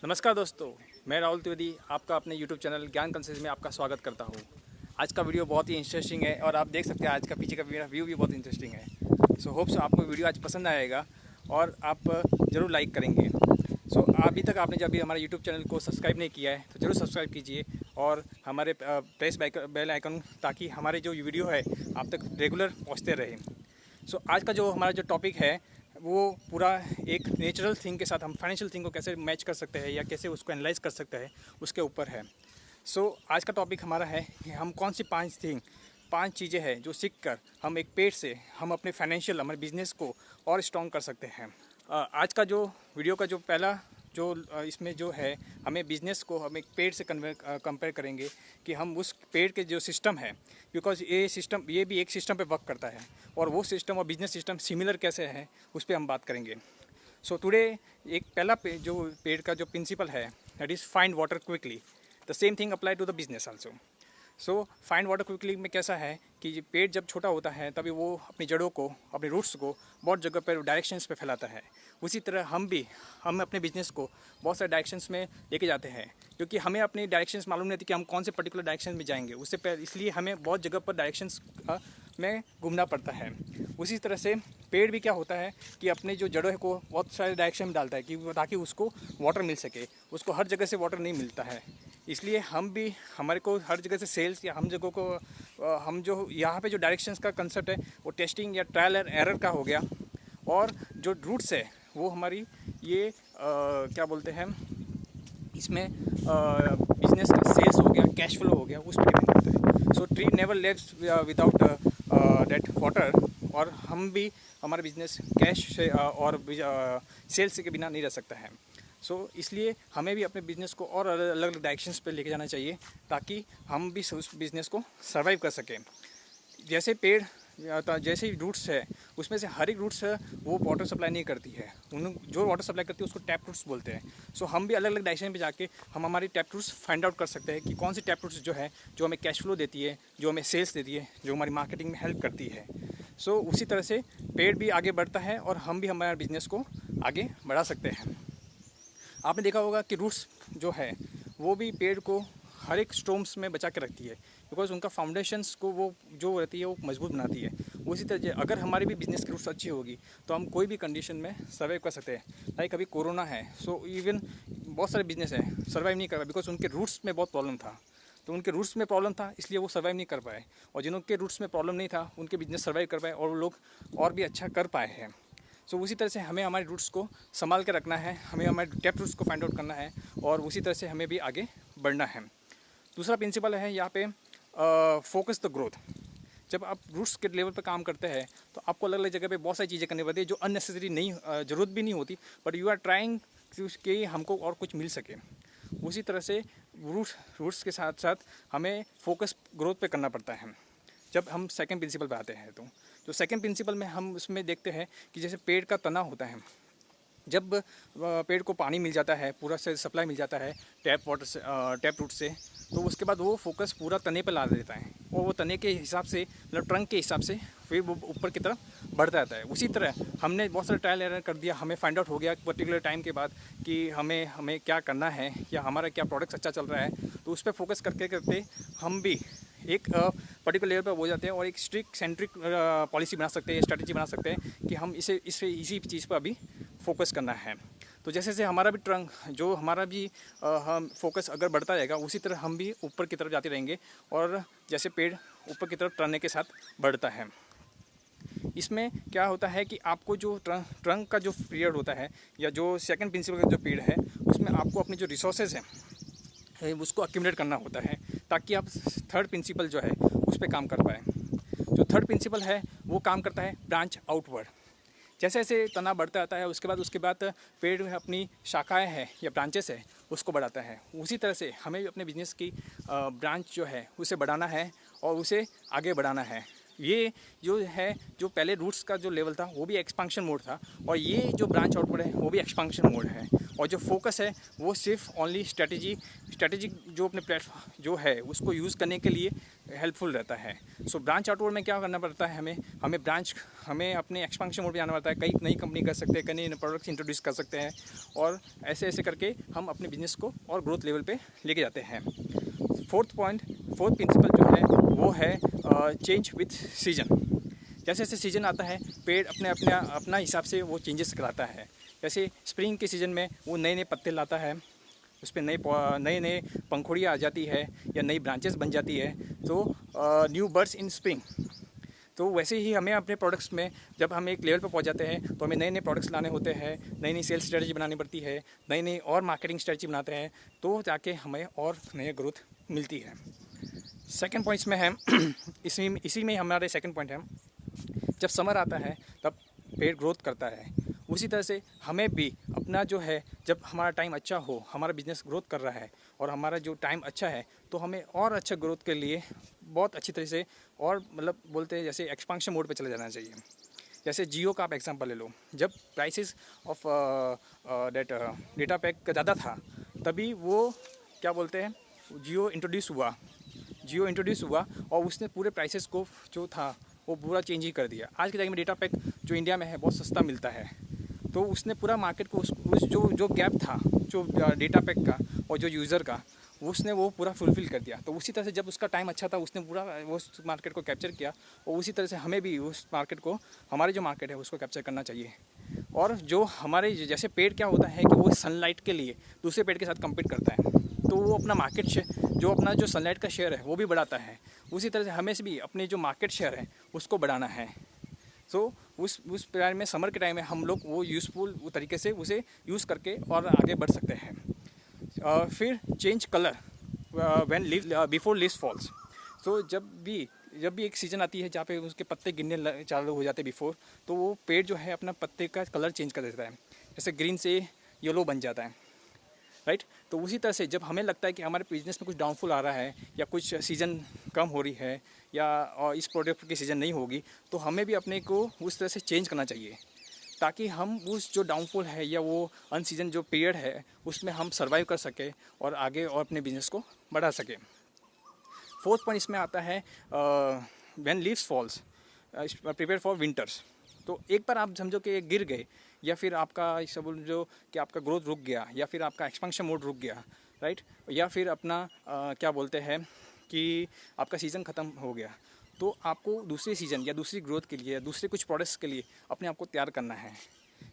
नमस्कार दोस्तों, मैं राहुल त्रिवेदी आपका अपने YouTube चैनल ज्ञान कंसेस में आपका स्वागत करता हूँ। आज का वीडियो बहुत ही इंटरेस्टिंग है और आप देख सकते हैं आज का पीछे का मेरा व्यू भी बहुत इंटरेस्टिंग है। सो होप्स आपको वीडियो आज पसंद आएगा और आप ज़रूर लाइक करेंगे। सो अभी तक आपने जब भी हमारे YouTube चैनल को सब्सक्राइब नहीं किया है तो ज़रूर सब्सक्राइब कीजिए और हमारे प्रेस बेल आइकन, ताकि हमारे जो वीडियो है आप तक रेगुलर पहुँचते रहे। सो आज का जो हमारा जो टॉपिक है वो पूरा एक नेचुरल थिंग के साथ हम फाइनेंशियल थिंग को कैसे मैच कर सकते हैं या कैसे उसको एनालाइज कर सकते हैं उसके ऊपर है। सो आज का टॉपिक हमारा है कि हम कौन सी पांच चीज़ें हैं जो सीख कर हम एक पेड़ से हम अपने फाइनेंशियल हमारे बिजनेस को और स्ट्रॉन्ग कर सकते हैं। आज का जो वीडियो का जो पहला जो इसमें जो है हमें बिज़नेस को हम एक पेड़ से कंपेयर करेंगे कि हम उस पेड़ के जो सिस्टम है, बिकॉज ये भी एक सिस्टम पे वर्क करता है और वो सिस्टम और बिजनेस सिस्टम सिमिलर कैसे है उस पर हम बात करेंगे। सो टुडे एक पहला जो पेड़ का जो प्रिंसिपल है that is find water quickly. The same thing apply to the business also. So find water quickly में कैसा है कि पेड़ जब छोटा होता है तभी वो अपनी जड़ों को, अपने रूट्स को बहुत जगह पर डायरेक्शंस पे फैलाता है। उसी तरह हम अपने बिजनेस को बहुत सारे डायरेक्शंस में लेके जाते हैं, क्योंकि हमें अपनी डायरेक्शंस मालूम नहीं होती कि हम कौन से पर्टिकुलर डायरेक्शन में जाएंगे। उससे पहले इसलिए हमें बहुत जगह पर डायरेक्शंस में घूमना पड़ता है। उसी तरह से पेड़ भी क्या होता है कि अपने जो जड़ों को बहुत सारे डायरेक्शन में डालता है कि ताकि उसको वाटर मिल सके। उसको हर जगह से वाटर नहीं मिलता है, इसलिए हमारे को हर जगह से सेल्स या हम जो यहाँ पे जो डायरेक्शंस का कंसेप्ट है वो टेस्टिंग या ट्रायल एंड एरर का हो गया। और जो रूट्स है वो हमारी ये क्या बोलते हैं इसमें बिजनेस का सेल्स हो गया, कैश फ्लो हो गया, उस पर डिपेंड करता है। So tree never lives without that water. और हम भी हमारा बिजनेस कैश से और सेल्स के बिना नहीं रह सकता है। इसलिए हमें भी अपने बिज़नेस को और अलग अलग डायरेक्शंस पे लेके जाना चाहिए ताकि हम भी उस बिज़नेस को सर्वाइव कर सकें। जैसे पेड़ जैसे ही रूट्स है उसमें से हर एक रूट्स वो वाटर सप्लाई नहीं करती है। उन जो वाटर सप्लाई करती है उसको टैप रूट्स बोलते हैं। हम भी अलग अलग डायरेक्शन पे जाके हम हमारी टैप रूट्स फाइंड आउट कर सकते हैं कि कौन सी टैप रूट्स जो है जो हमें कैश फ्लो देती है, जो हमें सेल्स देती है, जो हमारी मार्केटिंग में हेल्प करती है। उसी तरह से पेड़ भी आगे बढ़ता है और हम भी हमारे बिज़नेस को आगे बढ़ा सकते हैं। आपने देखा होगा कि रूट्स जो है वो भी पेड़ को हर एक स्टॉर्म्स में बचा के रखती है, बिकॉज उनका फाउंडेशंस को वो जो रहती है वो मजबूत बनाती है। उसी तरह अगर हमारी भी बिजनेस की रूट्स अच्छी होगी तो हम कोई भी कंडीशन में सर्वाइव कर सकते हैं। लाइक अभी कोरोना है, इवन बहुत सारे बिजनेस हैं सर्वाइव नहीं कर पाए बिकॉज उनके रूट्स में बहुत प्रॉब्लम था। तो उनके रूट्स में प्रॉब्लम था इसलिए वो सर्वाइव नहीं कर पाए, और जिनके रूट्स में प्रॉब्लम नहीं था उनके बिजनेस सर्वाइव कर पाए और वो लोग और भी अच्छा कर पाए हैं। उसी तरह से हमें हमारे रूट्स को संभाल के रखना है, हमें हमारे टैप रूट्स को फाइंड आउट करना है और उसी तरह से हमें भी आगे बढ़ना है। दूसरा प्रिंसिपल है यहाँ पे फोकस द ग्रोथ। जब आप रूट्स के लेवल पे काम करते हैं तो आपको अलग अलग जगह पे बहुत सारी चीज़ें करनी पड़ती है जो अननेसेसरी नहीं, ज़रूरत भी नहीं होती, बट यू आर ट्राइंग कि हमको और कुछ मिल सके। उसी तरह से रूट्स के साथ साथ हमें फोकस ग्रोथ पे करना पड़ता है। जब हम सेकंड प्रिंसिपल पे आते हैं तो जो सेकंड प्रिंसिपल में हम उसमें देखते हैं कि जैसे पेड़ का तना होता है, जब पेड़ को पानी मिल जाता है, पूरा से सप्लाई मिल जाता है टैप रूट से, तो उसके बाद वो फोकस पूरा तने पर ला देता है और वो तने के हिसाब से, मतलब ट्रंक के हिसाब से फिर वो ऊपर की तरफ बढ़ता रहता है। उसी तरह हमने बहुत सारे ट्रायल एरर कर दिया, हमें फाइंड आउट हो गया पर्टिकुलर टाइम के बाद कि हमें क्या करना है या हमारा क्या प्रोडक्ट अच्छा चल रहा है, तो उस पर फोकस करते करते हम भी एक पर्टिकुलर लेवल पर हो जाते हैं और एक स्ट्रिक्ट सेंट्रिक पॉलिसी बना सकते हैं, स्ट्रेटजी बना सकते हैं कि हम इसी चीज़ पर अभी फोकस करना है। तो जैसे हमारा भी हम फोकस अगर बढ़ता जाएगा उसी तरह हम भी ऊपर की तरफ जाते रहेंगे और जैसे पेड़ ऊपर की तरफ टर्ने के साथ बढ़ता है। इसमें क्या होता है कि आपको जो ट्रंक का जो पीरियड होता है या जो सेकंड प्रिंसिपल का जो पीरियड है उसमें आपको अपने जो रिसोर्सेज हैं उसको अक्यूमुलेट करना होता है ताकि आप थर्ड प्रिंसिपल जो है उस पर काम कर पाए। जो थर्ड प्रिंसिपल है वो काम करता है ब्रांच आउटवर्ड। जैसे जैसे तना बढ़ता आता है उसके बाद पेड़ अपनी शाखाएं हैं या ब्रांचेस है उसको बढ़ाता है। उसी तरह से हमें भी अपने बिजनेस की ब्रांच जो है उसे बढ़ाना है और उसे आगे बढ़ाना है। ये जो है, जो पहले रूट्स का जो लेवल था वो भी एक्सपांशन मोड था, और ये जो ब्रांच आउटवर्ड है वो भी एक्सपांशन मोड है। और जो फोकस है वो सिर्फ ओनली स्ट्रेटेजिक जो अपने प्लेटफॉर्म जो है उसको यूज़ करने के लिए हेल्पफुल रहता है। सो ब्रांच आउटवर्ड में क्या करना पड़ता है, हमें अपने एक्सपांशन मोड पे जाना पड़ता है। कई नई कंपनी कर सकते हैं, कई नए प्रोडक्ट्स इंट्रोड्यूस कर सकते हैं, और ऐसे ऐसे करके हम अपने बिजनेस को और ग्रोथ लेवल पे लेके जाते हैं। फोर्थ प्रिंसिपल जो है वो है चेंज विथ सीजन। जैसे जैसे सीजन आता है पेड़ अपना हिसाब से वो चेंजेस कराता है। जैसे स्प्रिंग के सीज़न में वो नए नए पत्ते लाता है, उस पर नए पंखुड़ियाँ आ जाती है या नई ब्रांचेस बन जाती है, तो न्यू बर्ड्स इन स्प्रिंग। तो वैसे ही हमें अपने प्रोडक्ट्स में जब हम एक लेवल पर पहुंच जाते हैं तो हमें नए नए प्रोडक्ट्स लाने होते हैं, नई नई सेल्स स्ट्रेटजी बनानी पड़ती है, नई नई और मार्केटिंग स्ट्रेटजी बनाते हैं, तो जाके हमें और नई ग्रोथ मिलती है। सेकंड पॉइंट्स में है इसी में हमारे सेकंड पॉइंट है, जब समर आता है तब पेड़ ग्रोथ करता है। उसी तरह से हमें भी अपना जो है, जब हमारा टाइम अच्छा हो, हमारा बिजनेस ग्रोथ कर रहा है और हमारा जो टाइम अच्छा है, तो हमें और अच्छा ग्रोथ के लिए बहुत अच्छी तरह से, और मतलब बोलते हैं जैसे एक्सपांशन मोड पे चले जाना चाहिए। जैसे जियो का आप एग्जांपल ले लो, जब प्राइसेस ऑफ डेटा पैक ज़्यादा था, तभी वो क्या बोलते हैं जियो इंट्रोड्यूस हुआ और उसने पूरे प्राइसेस को जो था वो पूरा चेंज ही कर दिया। आज के टाइम में डेटा पैक जो इंडिया में है बहुत सस्ता मिलता है, तो उसने पूरा मार्केट को उस जो गैप था जो डेटा पैक का और जो यूज़र का, उसने वो पूरा फुलफ़िल कर दिया। तो उसी तरह से जब उसका टाइम अच्छा था उसने पूरा उस मार्केट को कैप्चर किया, और उसी तरह से हमें भी उस मार्केट को, हमारे जो मार्केट है उसको कैप्चर करना चाहिए। और जो हमारे जैसे पेड़ क्या होता है कि वो सनलाइट के लिए दूसरे पेड़ के साथ कम्पीट करता है, तो वो अपना मार्केट शेयर जो सनलाइट का शेयर है वो भी बढ़ाता है। उसी तरह से हमें से भी अपने जो मार्केट शेयर है उसको बढ़ाना है। सो उस टाइम में, समर के टाइम में हम लोग वो यूज़फुल तरीके से उसे यूज़ करके और आगे बढ़ सकते हैं। फिर change colour before leaves falls. तो जब भी एक सीज़न आती है जहाँ पे उसके पत्ते गिरने चालू हो जाते हैं बिफोर, तो वो पेड़ जो है अपना पत्ते का कलर चेंज कर देता है, जैसे ग्रीन से येलो बन जाता है, राइट। तो उसी तरह से जब हमें लगता है कि हमारे बिजनेस में कुछ डाउनफॉल आ रहा है या कुछ सीज़न कम हो रही है या इस प्रोडक्ट की सीज़न नहीं होगी, तो हमें भी अपने को उस तरह से चेंज करना चाहिए, ताकि हम उस जो डाउनफॉल है या वो अनसीजन जो पीरियड है उसमें हम सर्वाइव कर सकें और आगे और अपने बिजनेस को बढ़ा सकें। फोर्थ पॉइंट इसमें आता है when leaves falls prepare for winters. तो एक बार आप समझो कि गिर गए, या फिर आपका समझो कि आपका ग्रोथ रुक गया, या फिर आपका एक्सपेंशन मोड रुक गया, राइट, या फिर अपना क्या बोलते हैं कि आपका सीज़न ख़त्म हो गया, तो आपको दूसरे सीज़न या दूसरी ग्रोथ के लिए या दूसरे कुछ प्रोडक्ट्स के लिए अपने आप को तैयार करना है।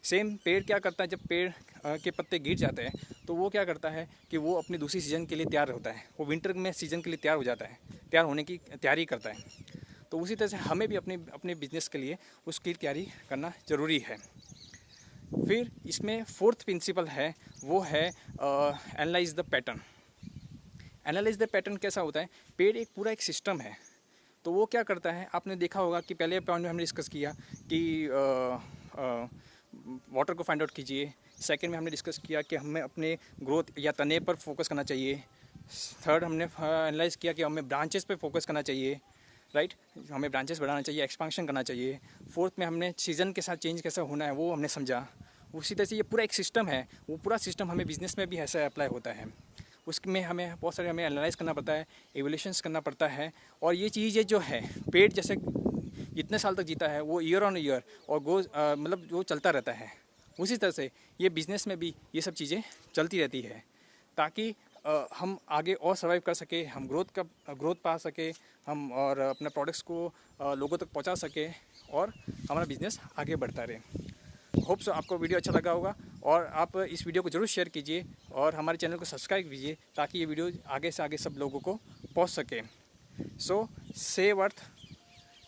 सेम पेड़ क्या करता है, जब पेड़ के पत्ते गिर जाते हैं तो वो क्या करता है कि वो अपनी दूसरी सीज़न के लिए तैयार होता है, वो विंटर में सीज़न के लिए तैयार हो जाता है, तैयार होने की तैयारी करता है। तो उसी तरह से हमें भी अपने बिजनेस के लिए उसकी तैयारी करना ज़रूरी है। फिर इसमें फोर्थ प्रिंसिपल है, वो है analyse the pattern. Analyse the pattern कैसा होता है, पेड़ एक पूरा एक सिस्टम है। तो वो क्या करता है, आपने देखा होगा कि पहले पॉइंट में हमने डिस्कस किया कि वाटर को फाइंड आउट कीजिए। सेकंड में हमने डिस्कस किया कि हमें अपने ग्रोथ या तने पर फोकस करना चाहिए। थर्ड हमने एनालाइज किया कि हमें ब्रांचेस पे फोकस करना चाहिए, राइट, हमें ब्रांचेस बढ़ाना चाहिए, एक्सपेंशन करना चाहिए। फोर्थ में हमने सीज़न के साथ चेंज कैसा होना है वो हमने समझा। उसी तरह से ये पूरा एक सिस्टम है, वो पूरा सिस्टम हमें बिजनेस में भी ऐसा अप्लाई होता है। उसमें हमें बहुत सारे एनालाइज करना पड़ता है, एवोल्यूशंस करना पड़ता है। और ये चीज़ें जो है, पेड़ जैसे जितने साल तक जीता है वो ईयर ऑन ईयर और मतलब वो चलता रहता है। उसी तरह से ये बिज़नेस में भी ये सब चीज़ें चलती रहती है, ताकि हम आगे और सर्वाइव कर सके, हम ग्रोथ पा सके, हम और अपने प्रोडक्ट्स को लोगों तक पहुंचा सके और हमारा बिजनेस आगे बढ़ता रहे। होप सो आपको वीडियो अच्छा लगा होगा, और आप इस वीडियो को ज़रूर शेयर कीजिए और हमारे चैनल को सब्सक्राइब कीजिए, ताकि ये वीडियो आगे से आगे सब लोगों को पहुंच सके। सो save earth,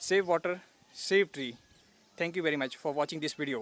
save water, save tree. Thank you very much for watching this video.